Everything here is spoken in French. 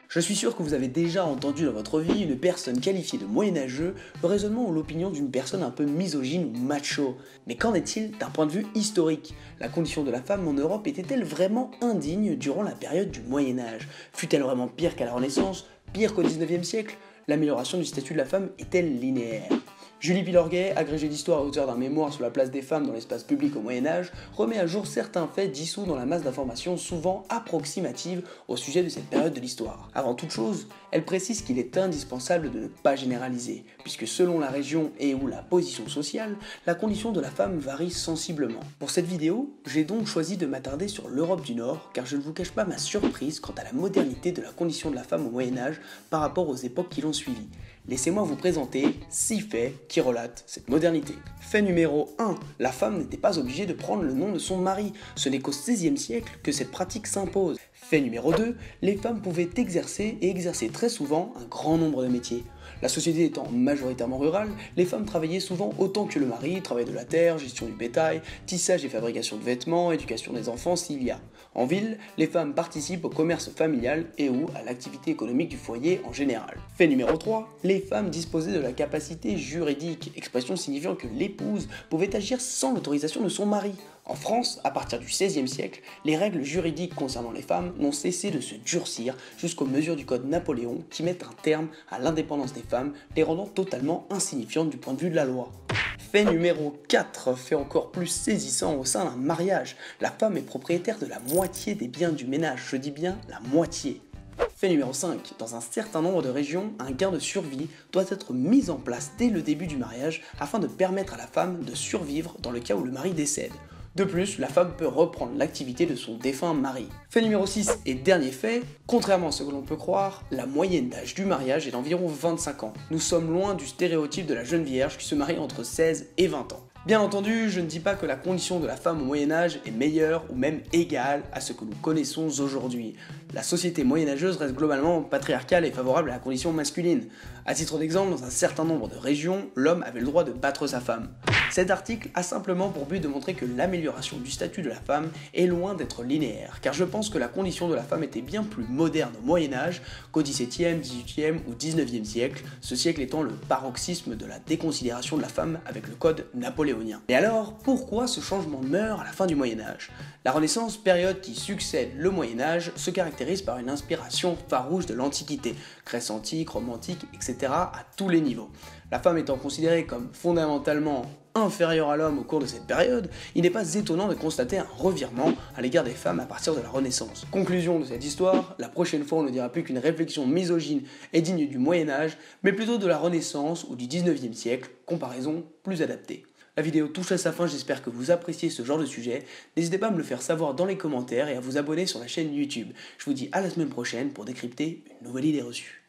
Je suis sûr que vous avez déjà entendu dans votre vie une personne qualifiée de moyenâgeux, le raisonnement ou l'opinion d'une personne un peu misogyne ou macho. Mais qu'en est-il d'un point de vue historique? La condition de la femme en Europe était-elle vraiment indigne durant la période du Moyen-Âge? Fut-elle vraiment pire qu'à la Renaissance? Pire qu'au 19e siècle? L'amélioration du statut de la femme est-elle linéaire? Julie Pilorguet, agrégée d'histoire et auteur d'un mémoire sur la place des femmes dans l'espace public au Moyen-Âge, remet à jour certains faits dissous dans la masse d'informations souvent approximatives au sujet de cette période de l'histoire. Avant toute chose, elle précise qu'il est indispensable de ne pas généraliser, puisque selon la région et ou la position sociale, la condition de la femme varie sensiblement. Pour cette vidéo, j'ai donc choisi de m'attarder sur l'Europe du Nord, car je ne vous cache pas ma surprise quant à la modernité de la condition de la femme au Moyen-Âge par rapport aux époques qui l'ont suivi. Laissez-moi vous présenter 6 faits qui relatent cette modernité. Fait numéro 1. La femme n'était pas obligée de prendre le nom de son mari. Ce n'est qu'au XVIe siècle que cette pratique s'impose. Fait numéro 2. Les femmes pouvaient exercer et exercer très souvent un grand nombre de métiers. La société étant majoritairement rurale, les femmes travaillaient souvent autant que le mari, travail de la terre, gestion du bétail, tissage et fabrication de vêtements, éducation des enfants s'il y a. En ville, les femmes participent au commerce familial et ou à l'activité économique du foyer en général. Fait numéro 3, les femmes disposaient de la capacité juridique, expression signifiant que l'épouse pouvait agir sans l'autorisation de son mari. En France, à partir du XVIe siècle, les règles juridiques concernant les femmes n'ont cessé de se durcir jusqu'aux mesures du Code Napoléon qui mettent un terme à l'indépendance des femmes, les rendant totalement insignifiantes du point de vue de la loi. Fait numéro 4, fait encore plus saisissant au sein d'un mariage. La femme est propriétaire de la moitié des biens du ménage, je dis bien la moitié. Fait numéro 5, dans un certain nombre de régions, un gain de survie doit être mis en place dès le début du mariage afin de permettre à la femme de survivre dans le cas où le mari décède. De plus, la femme peut reprendre l'activité de son défunt mari. Fait numéro 6 et dernier fait, contrairement à ce que l'on peut croire, la moyenne d'âge du mariage est d'environ 25 ans. Nous sommes loin du stéréotype de la jeune vierge qui se marie entre 16 et 20 ans. Bien entendu, je ne dis pas que la condition de la femme au Moyen-Âge est meilleure ou même égale à ce que nous connaissons aujourd'hui. La société moyenâgeuse reste globalement patriarcale et favorable à la condition masculine. À titre d'exemple, dans un certain nombre de régions, l'homme avait le droit de battre sa femme. Cet article a simplement pour but de montrer que l'amélioration du statut de la femme est loin d'être linéaire, car je pense que la condition de la femme était bien plus moderne au Moyen-Âge qu'au XVIIe, XVIIIe ou XIXe siècle, ce siècle étant le paroxysme de la déconsidération de la femme avec le Code napoléonien. Et alors, pourquoi ce changement de mœurs à la fin du Moyen-Âge? La Renaissance, période qui succède le Moyen-Âge, se caractérise par une inspiration farouche de l'Antiquité, Grèce antique, Rome antique, etc. à tous les niveaux. La femme étant considérée comme fondamentalement inférieure à l'homme au cours de cette période, il n'est pas étonnant de constater un revirement à l'égard des femmes à partir de la Renaissance. Conclusion de cette histoire, la prochaine fois on ne dira plus qu'une réflexion misogyne est digne du Moyen-Âge, mais plutôt de la Renaissance ou du 19e siècle, comparaison plus adaptée. La vidéo touche à sa fin, j'espère que vous appréciez ce genre de sujet. N'hésitez pas à me le faire savoir dans les commentaires et à vous abonner sur la chaîne YouTube. Je vous dis à la semaine prochaine pour décrypter une nouvelle idée reçue.